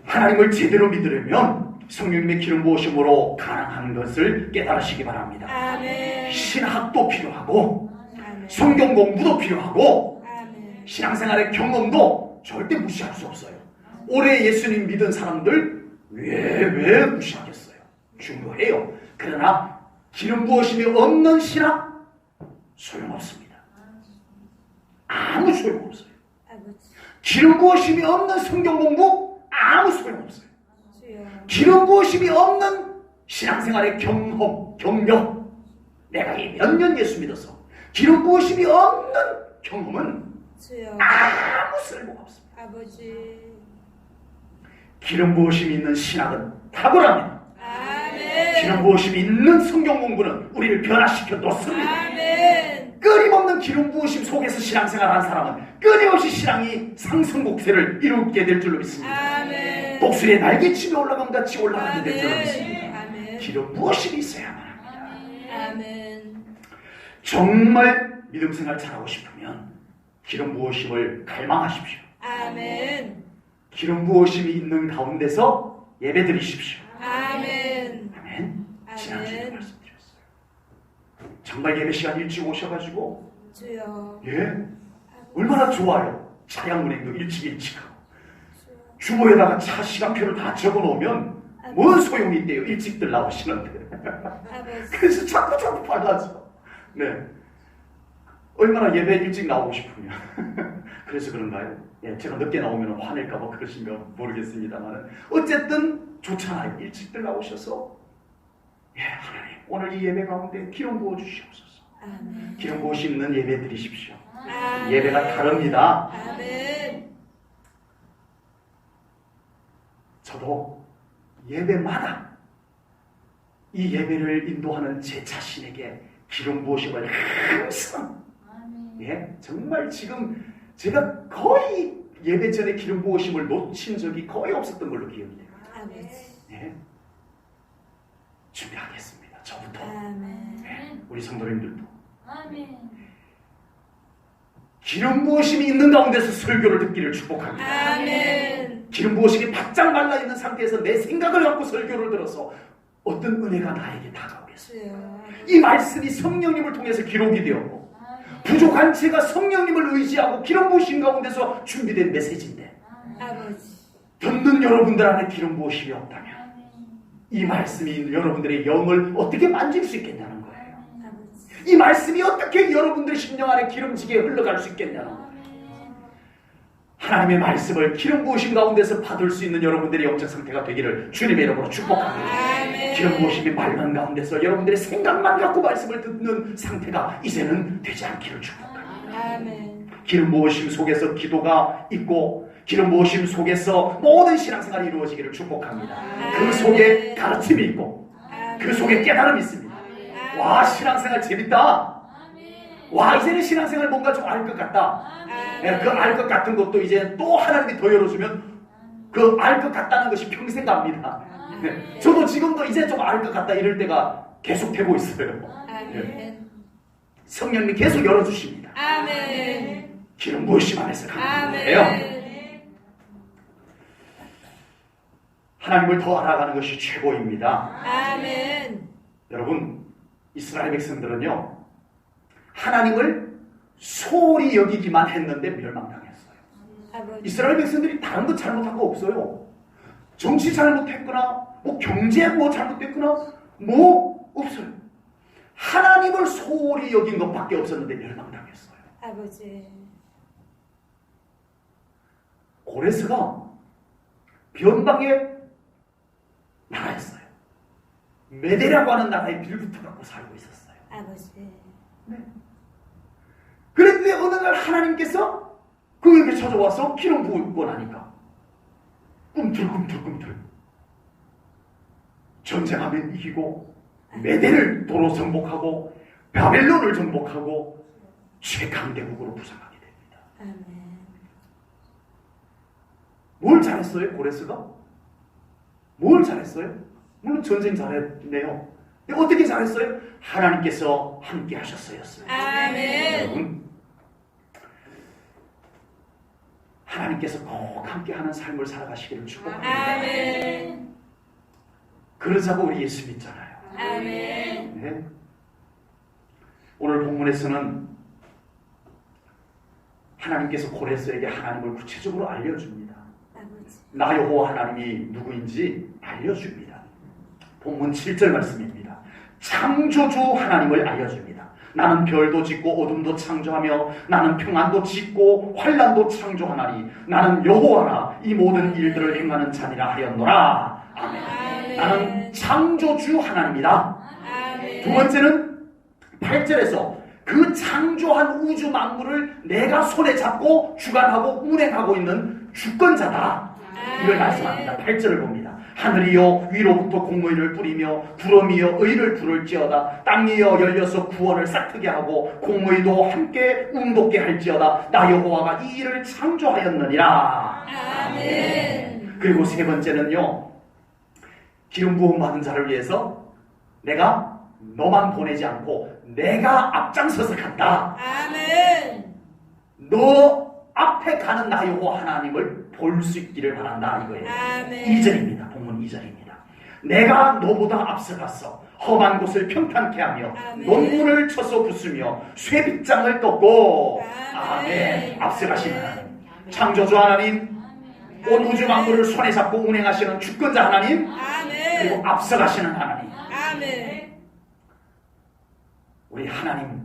하나님을 제대로 믿으려면 성령님의 기름 부으심으로 가능한 것을 깨달으시기 바랍니다. 아멘. 신학도 필요하고 아멘. 성경 공부도 필요하고 아멘. 신앙생활의 경험도 절대 무시할 수 없어요. 오래 예수님 믿은 사람들 왜 무시하겠어요? 중요해요. 그러나 기름 부으심이 없는 신학 소용없습니다. 아무 소용없어요. 아버지. 기름 부으심이 없는 성경 공부 아무 소용없어요. 주여. 기름 부으심이 없는 신앙생활의 경험, 경력. 내가 몇 년 예수 믿어서 기름 부으심이 없는 경험은 주여. 아무 쓸모가 없습니다. 아버지. 기름 부으심이 있는 신학은 탁월합니다. 아멘. 기름 부으심이 있는 성경 공부는 우리를 변화시켜 놓습니다. 아멘. 끊임없는 기름 부으심 속에서 신앙생활하는 사람은 끊임없이 신앙이 상승곡세를 이루게 될 줄로 믿습니다. 아멘. 독수리의 날개치며 올라감 같이 올라가게 될 줄로 믿습니다. 아멘. 기름 부으심이 있어야만 합니다. 아멘. 정말 믿음 생활 잘하고 싶으면 기름 부으심을 갈망하십시오. 아멘. 기름 부으심이 있는 가운데서 예배 드리십시오. 아멘. 아멘. 지난주에도 아멘. 말씀드렸어요. 정말 예배 시간 일찍 오셔가지고 주여. 얼마나 좋아요. 차량 운행도 일찍 하고 주보에다가 차 시간표를 다 적어놓으면 뭔 소용이 있대요. 일찍들 나오시는데. 아버지. 그래서 자꾸 빨라져. 네. 얼마나 예배 일찍 나오고 싶으면. 그래서 그런가요? 예, 제가 늦게 나오면 화낼까봐 그러신가 모르겠습니다만 어쨌든 좋잖아요. 일찍들 나오셔서 예, 하나님 오늘 이 예배 가운데 기름 부어 주시옵소서. 아멘. 기름 부으시 있는 예배 드리십시오. 아멘. 예배가 다릅니다. 아멘. 저도 예배마다 이 예배를 인도하는 제 자신에게 기름 부으심을 항상 예, 정말 지금 제가 거의 예배 전에 기름 부으심을 놓친 적이 거의 없었던 걸로 기억이 돼요. 아버지. 예, 준비하겠습니다. 저부터 아멘. 예, 우리 성도님들도 아멘. 기름 부으심이 있는 가운데서 설교를 듣기를 축복합니다. 아멘. 기름 부으심이 바짝 말라 있는 상태에서 내 생각을 갖고 설교를 들어서 어떤 은혜가 나에게 다가오겠어요. 주여. 이 말씀이 성령님을 통해서 기록이 되었고 부족한 제가 성령님을 의지하고 기름 부으심 가운데서 준비된 메시지인데 아버지. 듣는 여러분들 안에 기름 부으심이 없다면 이 말씀이 여러분들의 영을 어떻게 만질 수 있겠냐는 거예요. 아버지. 이 말씀이 어떻게 여러분들의 심령 안에 기름지게 흘러갈 수 있겠냐는 거예요. 하나님의 말씀을 기름 부으심 가운데서 받을 수 있는 여러분들의 영적 상태가 되기를 주님의 이름으로 축복합니다. 아멘. 기름 부으심이 말만 가운데서 여러분들의 생각만 갖고 말씀을 듣는 상태가 이제는 되지 않기를 축복합니다. 아멘. 기름 부으심 속에서 기도가 있고 기름 부으심 속에서 모든 신앙생활이 이루어지기를 축복합니다. 그 속에 가르침이 있고 그 속에 깨달음이 있습니다. 와, 신앙생활 재밌다. 와, 이제는 신앙생활 뭔가 좀 알 것 같다. 그 알 것 같은 것도 이제 또 하나님이 더 열어주면 그 알 것 같다는 것이 평생 갑니다. 네. 저도 지금도 이제 좀 알 것 같다 이럴 때가 계속 되고 있어요. 아멘. 성령님이 계속 열어주십니다. 아멘. 기름 부으심 안에서 가는 거예요. 아멘. 하나님을 더 알아가는 것이 최고입니다. 아멘. 여러분, 이스라엘 백성들은요, 하나님을 소홀히 여기기만 했는데 멸망당했어요. 아버지. 이스라엘 백성들이 다른 거 잘못한 거 없어요. 정치 잘못했거나 뭐 경제 뭐 잘못됐거나 뭐 없어요. 하나님을 소홀히 여긴 것밖에 없었는데 멸망당했어요. 아버지. 고레스가 변방의 나라였어요. 메대라고 하는 나라에 빌부터 갖고 살고 있었어요. 아버지. 네. 그런데 어느 날 하나님께서 그에게 찾아와서 기름 부고 나니까 꿈틀꿈틀 전쟁하면 이기고 메대를 도로 정복하고 바벨론을 정복하고 최강대국으로 부상하게 됩니다. 아멘. 뭘 잘했어요? 고레스가? 뭘 잘했어요? 물론 전쟁 잘했네요. 근데 어떻게 잘했어요? 하나님께서 함께 하셨어요. 아멘. 여러분, 하나님께서 꼭 함께하는 삶을 살아가시기를 축복합니다. 아멘. 그러자고 우리 예수 믿잖아요. 아멘. 네. 오늘 본문에서는 하나님께서 고레스에게 하나님을 구체적으로 알려줍니다. 아버지. 나 여호와 하나님이 누구인지 알려줍니다. 본문 7절 말씀입니다. 창조주 하나님을 알려줍니다. 나는 별도 짓고 어둠도 창조하며 나는 평안도 짓고 환난도 창조하나니 나는 여호와라 이 모든 일들을 행하는 자니라 하였노라. 아멘. 아멘. 나는 창조주 하나님이다. 아멘. 두 번째는 8절에서 그 창조한 우주 만물을 내가 손에 잡고 주관하고 운행하고 있는 주권자다. 이걸 말씀합니다. 8절을 봅니다. 하늘이여 위로부터 공의를 뿌리며 구름이여 의를 부를지어다. 땅이여 열려서 구원을 싹트게 하고 공의도 함께 운돋게 할지어다. 나 여호와가 이 일을 창조하였느니라. 아멘. 그리고 세 번째는요, 기름 부음 받은 자를 위해서 내가 너만 보내지 않고 내가 앞장서서 간다. 아멘. 너 앞에 가는 나 여호와 하나님을 볼 수 있기를 바란다 이거예요. 아멘. 2절입니다. 본문 2절입니다. 내가 너보다 앞서갔어 험한 곳을 평탄케 하며 아멘. 논문을 쳐서 부수며 쇠빗장을 떴고 아멘. 앞서가시는 하나님, 창조주 하나님, 온 우주 만물을 손에 잡고 운행하시는 주권자 하나님, 아멘. 그리고 앞서가시는 하나님. 아멘. 우리 하나님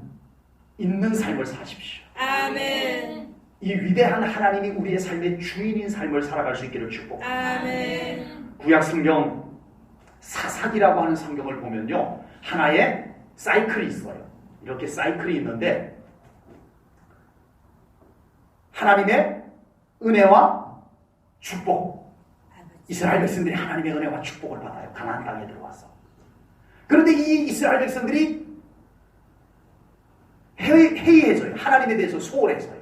있는 삶을 사십시오. 아멘. 이 위대한 하나님이 우리의 삶의 주인인 삶을 살아갈 수 있기를 축복합니다. 아멘. 구약 성경 사사기라고 하는 성경을 보면요, 하나의 사이클이 있어요. 이렇게 사이클이 있는데 하나님의 은혜와 축복, 이스라엘 백성들이 하나님의 은혜와 축복을 받아요. 가나안 땅에 들어와서. 그런데 이 이스라엘 백성들이 해이해져요. 하나님에 대해서 소홀해져요.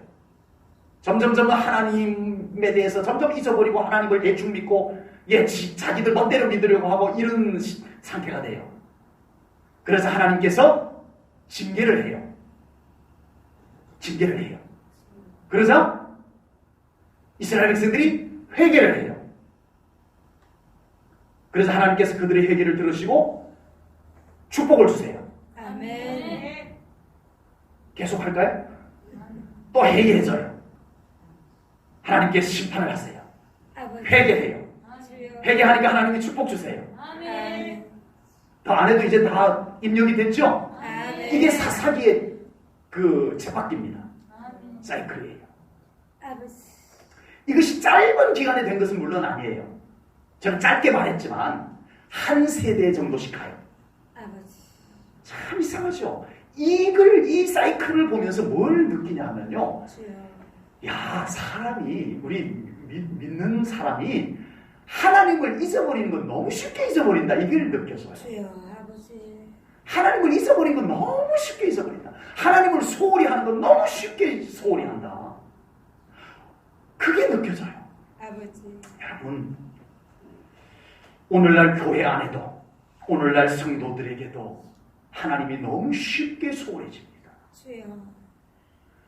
점점 하나님에 대해서 점점 잊어버리고 하나님을 대충 믿고 자기들 멋대로 믿으려고 하고 이런 상태가 돼요. 그래서 하나님께서 징계를 해요. 그러자 이스라엘 백성들이 회개를 해요. 그래서 하나님께서 그들의 회개를 들으시고 축복을 주세요. 아멘. 계속 할까요? 또 해이해져요. 하나님께서 심판을 하세요. 아버지. 회개해요. 주여. 회개하니까 하나님이 축복 주세요. 아멘. 더 안 해도 이제 다 입력이 됐죠? 아멘. 이게 사사기의 그 쳇바퀴입니다. 사이클이에요. 아버지. 이것이 짧은 기간에 된 것은 물론 아니에요. 저는 짧게 말했지만 한 세대 정도씩 가요. 아버지. 참 이상하죠? 이 사이클을 보면서 뭘 느끼냐면요, 주여. 야, 사람이, 우리 믿는 사람이 하나님을 잊어버리는 건 너무 쉽게 잊어버린다, 이걸 느껴져요. 주여. 아버지. 하나님을 잊어버리는 건 너무 쉽게 잊어버린다. 하나님을 소홀히 하는 건 너무 쉽게 소홀히 한다. 그게 느껴져요. 아버지. 여러분, 오늘날 교회 안에도, 오늘날 성도들에게도 하나님이 너무 쉽게 소홀해집니다. 주여.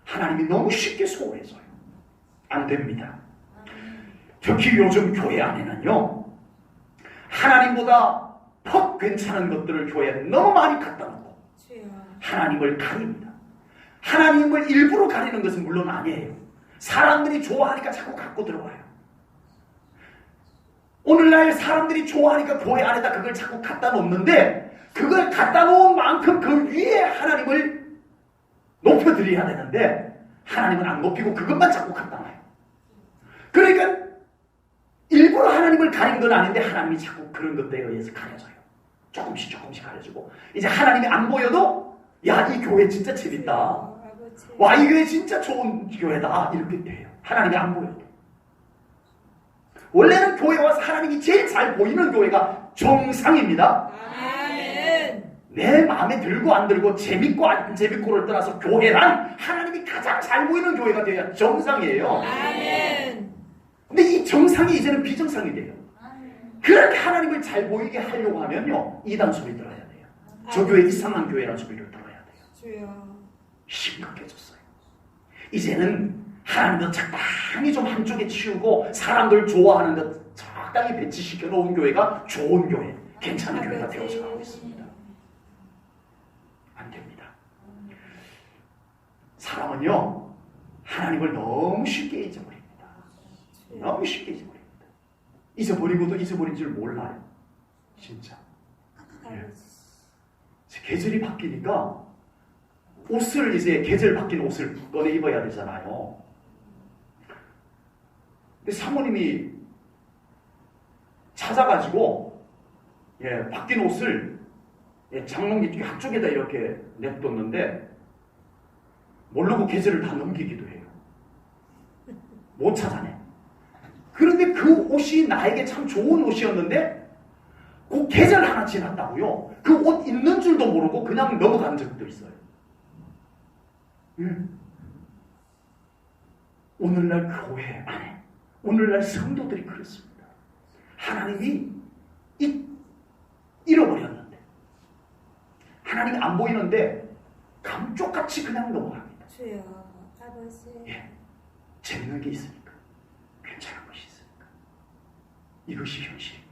하나님이 너무 쉽게 소홀해져요. 안 됩니다. 특히 요즘 교회 안에는요, 하나님보다 퍽 괜찮은 것들을 교회에 너무 많이 갖다 놓고 주여. 하나님을 가립니다. 하나님을 일부러 가리는 것은 물론 아니에요. 사람들이 좋아하니까 자꾸 갖고 들어와요. 오늘날 사람들이 좋아하니까 교회 안에다 그걸 자꾸 갖다 놓는데, 그걸 갖다 놓은 만큼 그 위에 하나님을 높여드려야 되는데 하나님은 안 높이고 그것만 자꾸 갖다 놔요. 그러니까 일부러 하나님을 가린 건 아닌데 하나님이 자꾸 그런 것들에 의해서 가려져요. 조금씩 가려지고, 이제 하나님이 안 보여도 야, 이 교회 진짜 재밌다, 아버지. 와, 이 교회 진짜 좋은 교회다, 이렇게 돼요. 하나님이 안 보여도. 원래는 교회 와서 하나님이 제일 잘 보이는 교회가 정상입니다. 아멘. 내 마음에 들고 안 들고 재밌고 안 재밌고를 떠나서 교회란 하나님이 가장 잘 보이는 교회가 되어야 정상이에요. 아멘. 근데 이 정상이 이제는 비정상이 돼요. 그렇게 하나님을 잘 보이게 하려고 하면요, 이단 소리 들어야 돼요. 저 교회 이상한 교회라는 소리를 들어야 돼요. 주여. 심각해졌어요. 이제는 하나님도 적당히 좀 한쪽에 치우고 사람들 좋아하는 것 적당히 배치시켜 놓은 교회가 좋은 교회, 괜찮은 교회가 되어서 가고 있습니다. 안 됩니다. 사람은요, 하나님을 너무 쉽게 잊어버립니다. 너무 쉽게 잊어버립니다. 잊어버리고도 잊어버린 줄 몰라요. 진짜. 계절이 바뀌니까 옷을, 이제 계절 바뀐 옷을 꺼내 입어야 되잖아요. 근데 사모님이 찾아가지고 바뀐 옷을 장롱기 한쪽에다 이렇게 냅뒀는데 모르고 계절을 다 넘기기도 해요. 못 찾아내. 그런데 그 옷이 나에게 참 좋은 옷이었는데 그 계절 하나 지났다고요, 그 옷 있는 줄도 모르고 그냥 넘어간 적도 있어요. 오늘날 교회 안에, 오늘날 성도들이 그렇습니다. 하나님이 잃어버렸는데, 하나님이 안 보이는데 감쪽같이 그냥 넘어갑니다. 주여. 아버지. 재밌는 게 있으니까, 괜찮은 것이 있으니까. 이것이 현실입니다.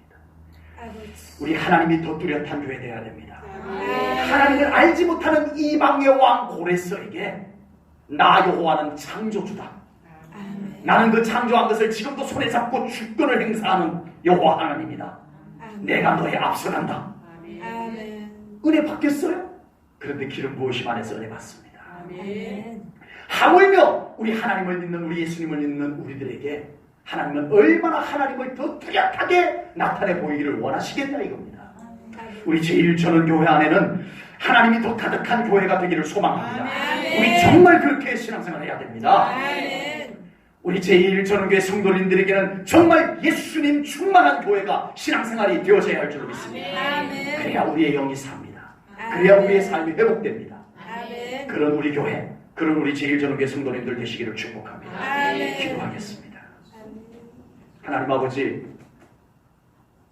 아버지. 우리 하나님이 더 뚜렷한 교회 되어야 됩니다. 아멘. 하나님을 알지 못하는 이방의 왕 고레스에게 나 여호와는 창조주다, 아멘. 나는 그 창조한 것을 지금도 손에 잡고 주권을 행사하는 여호와 하나님이다, 아멘. 내가 너에 앞서간다. 아멘. 은혜 받겠어요? 그런데 기름 부으심 안에서 은혜 받습니다. 아멘. 하물며 우리 하나님을 믿는 우리 예수님을 믿는 우리들에게 하나님은 얼마나 하나님을 더 뚜렷하게 나타내 보이기를 원하시겠다 이겁니다. 우리 제1전원교회 안에는 하나님이 더 가득한 교회가 되기를 소망합니다. 우리 정말 그렇게 신앙생활을 해야 됩니다. 우리 제1전원교회 성도님들에게는 정말 예수님 충만한 교회가 신앙생활이 되어져야 할 줄로 믿습니다. 그래야 우리의 영이 삽니다. 그래야 우리의 삶이 회복됩니다. 그런 우리 교회, 그런 우리 제1전원교회 성도님들 되시기를 축복합니다. 기도하겠습니다. 하나님 아버지,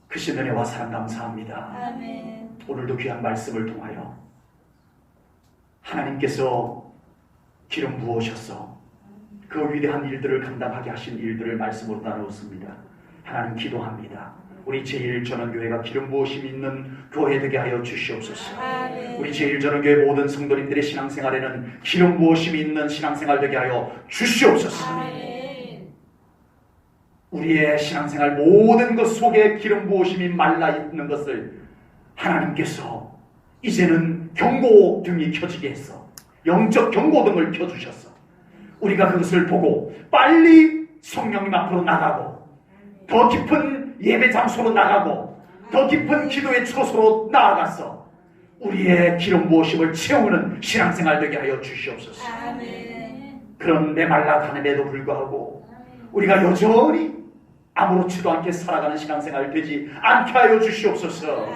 크신 은혜와 사랑 감사합니다. 오늘도 귀한 말씀을 통하여 하나님께서 기름 부으셔서 그 위대한 일들을 감당하게 하신 일들을 말씀으로 나누었습니다. 하나님 기도합니다. 우리 제1전원교회가 기름 부으심 있는 교회 되게 하여 주시옵소서. 우리 제1전원교회 모든 성도님들의 신앙생활에는 기름 부으심이 있는 신앙생활 되게 하여 주시옵소서. 우리의 신앙생활 모든 것 속에 기름 부으심이 말라 있는 것을 하나님께서 이제는 경고등이 켜지게 해서 영적 경고등을 켜주셨어. 우리가 그것을 보고 빨리 성령님 앞으로 나가고 더 깊은 예배 장소로 나가고 더 깊은 기도의 초소로 나아가서 우리의 기름 부으심을 채우는 신앙생활 되게 하여 주시옵소서. 그런 메말라 가는데도 불구하고 우리가 여전히 아무렇지도 않게 살아가는 신앙생활 되지 않게 하여 주시옵소서.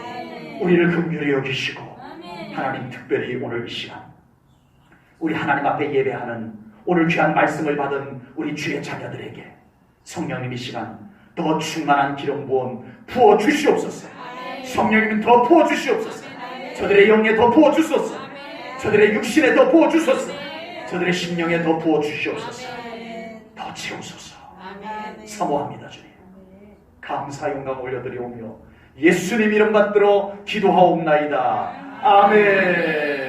우리를 긍휼히 여기시고 하나님 특별히 오늘 이 시간 우리 하나님 앞에 예배하는 오늘 귀한 말씀을 받은 우리 주의 자녀들에게 성령님 이 시간 더 충만한 기름 부음 부어 주시옵소서. 성령님 더 부어 주시옵소서. 저들의 영에 더 부어 주소서. 저들의 육신에 더 부어 주소서. 저들의 심령에 더 부어 주시옵소서. 더 채우소서. 사모합니다 주님. 감사 영광 올려드리오며 예수님 이름 받들어 기도하옵나이다. 아멘.